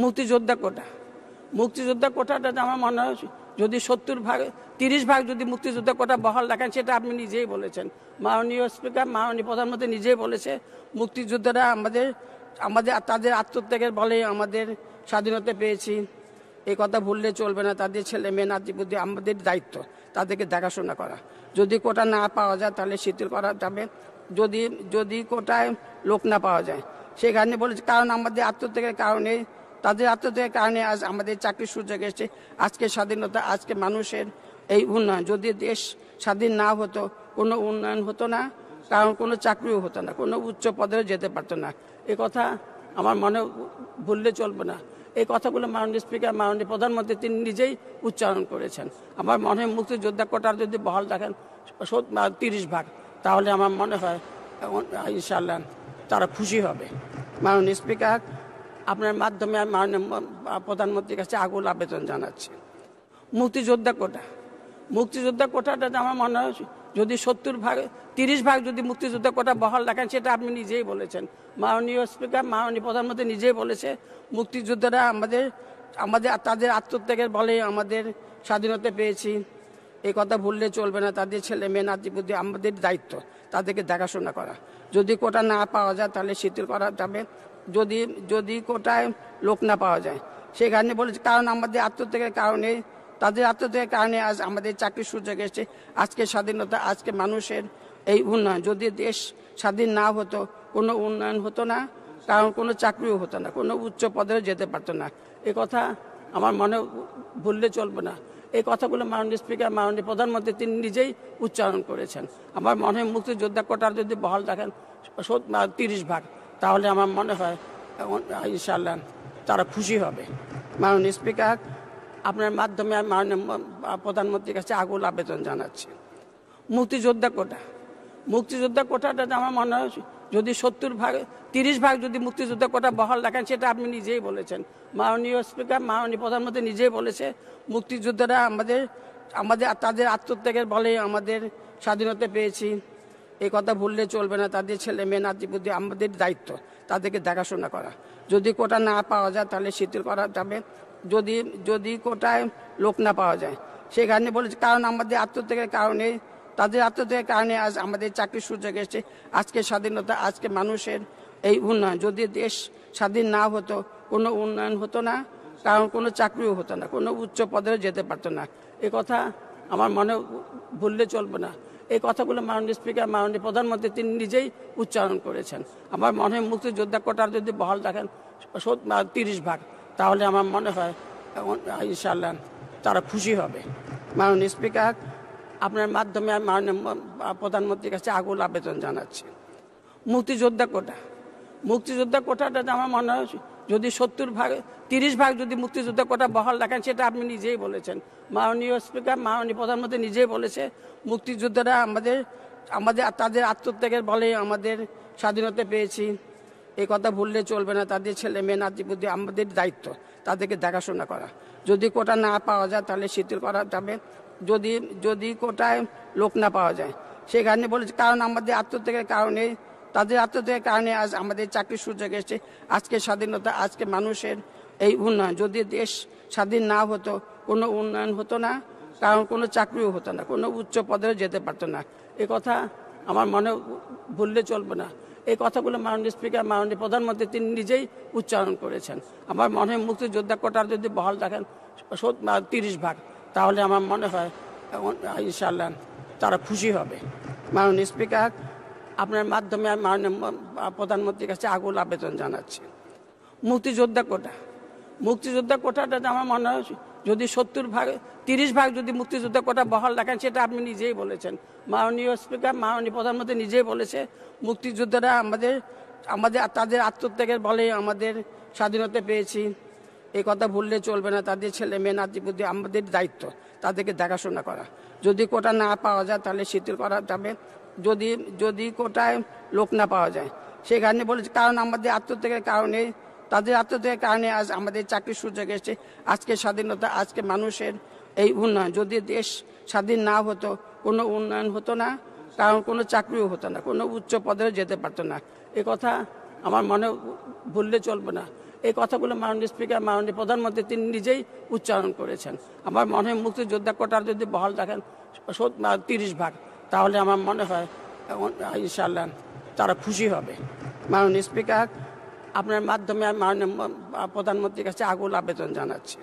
মুক্তিযোদ্ধা কোটাটা আমার মনে হয় যদি 30 ভাগ যদি মুক্তিযোদ্ধা কোটা বহাল রাখেন, সেটা আপনি নিজেই বলেছেন। মাননীয় স্পিকার, মাননীয় প্রধানমন্ত্রী নিজেই বলেছে মুক্তিযোদ্ধারা তাদের আত্মত্যাগের বলে আমাদের স্বাধীনতা পেয়েছি। এই কথা ভুললে চলবে না। তাদের ছেলে মেয়ে নাতিপুতি আমাদের দায়িত্ব তাদেরকে দেখাশোনা করা। যদি কোটা না পাওয়া যায় তাহলে শিথিল করা যাবে। যদি কোটায় লোক না পাওয়া যায়, সেখানে বলেছে কারণ আমাদের আত্মত্যাগের কারণে, তাদের আত্মত্যাগের কারণে আজ আমাদের চাকরির সুযোগ এসেছে। আজকে স্বাধীনতা, আজকে মানুষের এই উন্নয়ন। যদি দেশ স্বাধীন না হতো, কোনো উন্নয়ন হতো না, কারণ কোনো চাকরিও হতো না, কোনো উচ্চ পদেও যেতে পারতো না। এ কথা আমার মনে ভুললে চলবে না। এই কথাগুলো মাননীয় স্পিকার, মাননীয় প্রধানমন্ত্রী তিনি নিজেই উচ্চারণ করেছেন। আমার মনে হয় মুক্তিযোদ্ধা কোটার যদি বহাল রাখেন 30 ভাগ, তাহলে আমার মনে হয় ইনশাআল্লাহ তারা খুশি হবে। মাননীয় স্পিকার, আপনার মাধ্যমে আমি মাননীয় প্রধানমন্ত্রীর কাছে আকুল আবেদন জানাচ্ছি। মুক্তিযোদ্ধা কোটাটা আমার মনে হয় যদি 30 ভাগ যদি মুক্তিযোদ্ধা কোটা বহাল রাখেন, সেটা আপনি নিজেই বলেছেন। মাননীয় স্পিকার, মাননীয় প্রধানমন্ত্রী নিজেই বলেছে মুক্তিযোদ্ধারা তাদের আত্মত্যাগের বলে আমাদের স্বাধীনতা পেয়েছি। এই কথা ভুললে চলবে না। তাদের ছেলে মেয়ে নাতিপুতি আমাদের দায়িত্ব তাদেরকে দেখাশোনা করা। যদি কোটা না পাওয়া যায় তাহলে শিথিল করা যাবে। যদি কোটায় লোক না পাওয়া যায়, সেখানে বলেছে কারণ আমাদের আত্মত্যাগের কারণে, তাদের আত্মত্যাগের কারণে আজ আমাদের চাকরির সুযোগ এসেছে। আজকে স্বাধীনতা, আজকে মানুষের এই উন্নয়ন। যদি দেশ স্বাধীন না হতো, কোনো উন্নয়ন হতো না, কারণ কোনো চাকরিও হতো না, কোনো উচ্চ পদেও যেতে পারতো না। এ কথা আমার মনে ভুললে চলবে না। এই কথাগুলো মাননীয় স্পিকার, মাননীয় প্রধানমন্ত্রী তিনি নিজেই উচ্চারণ করেছেন। আমার মনে হয় মুক্তিযোদ্ধা কোটার যদি বহাল রাখেন 30 ভাগ, তাহলে আমার মনে হয় ইনশাআল্লাহ তারা খুশি হবে। মাননীয় স্পিকার, আপনার মাধ্যমে আমি মাননীয় প্রধানমন্ত্রীর কাছে আকুল আবেদন জানাচ্ছি। মুক্তিযোদ্ধা কোটাটা আমার মনে হয় যদি 30 ভাগ যদি মুক্তিযোদ্ধা কোটা বহাল রাখেন, সেটা আপনি নিজেই বলেছেন। মাননীয় স্পিকার, মাননীয় প্রধানমন্ত্রী নিজেই বলেছে মুক্তিযোদ্ধারা তাদের আত্মত্যাগের বলে আমাদের স্বাধীনতা পেয়েছি। এই কথা ভুললে চলবে না। তাদের ছেলে মেয়ে নাতিপুতি আমাদের দায়িত্ব তাদেরকে দেখাশোনা করা। যদি কোটা না পাওয়া যায় তাহলে শিথিল করা যাবে। যদি কোটায় লোক না পাওয়া যায়, সেখানে বলেছে কারণ আমাদের আত্মত্যাগের কারণে, তাদের আত্মত্যাগের কারণে আজ আমাদের চাকরির সুযোগ এসেছে। আজকে স্বাধীনতা, আজকে মানুষের এই উন্নয়ন। যদি দেশ স্বাধীন না হতো, কোনো উন্নয়ন হতো না, কারণ কোনো চাকরিও হতো না, কোনো উচ্চ পদেও যেতে পারতো না। এ কথা আমার মনে ভুললে চলবে না। এই কথাগুলো মাননীয় স্পিকার, মাননীয় প্রধানমন্ত্রী তিনি নিজেই উচ্চারণ করেছেন। আমার মনে হয় মুক্তিযোদ্ধা কোটার যদি বহাল রাখেন 30 ভাগ, তাহলে আমার মনে হয় ইনশাআল্লাহ তারা খুশি হবে। মাননীয় স্পিকার, আপনার মাধ্যমে আমি মাননীয় প্রধানমন্ত্রীর কাছে আকুল আবেদন জানাচ্ছি। মুক্তিযোদ্ধা কোটাটা আমার মনে হয় যদি 30 ভাগ যদি মুক্তিযোদ্ধা কোটা বহাল রাখেন, সেটা আপনি নিজেই বলেছেন। মাননীয় স্পিকার, মাননীয় প্রধানমন্ত্রী নিজেই বলেছে মুক্তিযোদ্ধারা তাদের আত্মত্যাগের বলে আমাদের স্বাধীনতা পেয়েছি। এই কথা ভুললে চলবে না। তাদের ছেলে মেয়ে নাতিপুতি আমাদের দায়িত্ব তাদেরকে দেখাশোনা করা। যদি কোটা না পাওয়া যায় তাহলে শিথিল করা যাবে। যদি কোটায় লোক না পাওয়া যায়, সেখানে বলেছে কারণ আমাদের আত্মত্যাগের কারণে, তাদের আত্মত্যাগের কারণে আজ আমাদের চাকরির সুযোগ এসেছে। আজকে স্বাধীনতা, আজকে মানুষের এই উন্নয়ন। যদি দেশ স্বাধীন না হতো, কোনো উন্নয়ন হতো না, কারণ কোনো চাকরিও হতো না, কোনো উচ্চ পদেও যেতে পারতো না। এ কথা আমার মনে ভুললে চলবে না। এই কথাগুলো মাননীয় স্পিকার, মাননীয় প্রধানমন্ত্রী তিনি নিজেই উচ্চারণ করেছেন। আমার মনে হয় মুক্তিযোদ্ধা কোটার যদি বহাল রাখেন 30 ভাগ, তাহলে আমার মনে হয় ইনশাআল্লাহ তারা খুশি হবে। মাননীয় স্পিকার, আপনার মাধ্যমে আমি মাননীয় প্রধানমন্ত্রীর কাছে আকুল আবেদন জানাচ্ছি। মুক্তিযোদ্ধা কোটাটা আমার মনে হয় যদি 30 ভাগ যদি মুক্তিযোদ্ধা কোটা বহাল রাখেন, সেটা আপনি নিজেই বলেছেন। মাননীয় স্পিকার, মাননীয় প্রধানমন্ত্রী নিজেই বলেছে মুক্তিযোদ্ধারা তাদের আত্মত্যাগের বলে আমাদের স্বাধীনতা পেয়েছি। এই কথা ভুললে চলবে না। তাদের ছেলে মেয়ে নাতিপুতি আমাদের দায়িত্ব তাদেরকে দেখাশোনা করা। যদি কোটা না পাওয়া যায় তাহলে শিথিল করা যাবে। যদি কোটায় লোক না পাওয়া যায়, সেখানে বলেছে কারণ আমাদের আত্মত্যাগের কারণে, তাদের আত্মত্যাগের কারণে আজ আমাদের চাকরির সুযোগ এসেছে। আজকে স্বাধীনতা, আজকে মানুষের এই উন্নয়ন। যদি দেশ স্বাধীন না হতো, কোনো উন্নয়ন হতো না, কারণ কোনো চাকরিও হতো না, কোনো উচ্চ পদেও যেতে পারতো না। এ কথা আমার মনে ভুললে চলবে না। এই কথাগুলো মাননীয় স্পিকার, মাননীয় প্রধানমন্ত্রী তিনি নিজেই উচ্চারণ করেছেন। আমার মনে হয় মুক্তিযোদ্ধা কোটার যদি বহাল রাখেন 30 ভাগ, তাহলে আমার মনে হয় ইনশাআল্লাহ তারা খুশি হবে। মাননীয় স্পিকার, আপনার মাধ্যমে মাননীয় প্রধানমন্ত্রীর কাছে আকুল আবেদন জানাচ্ছি।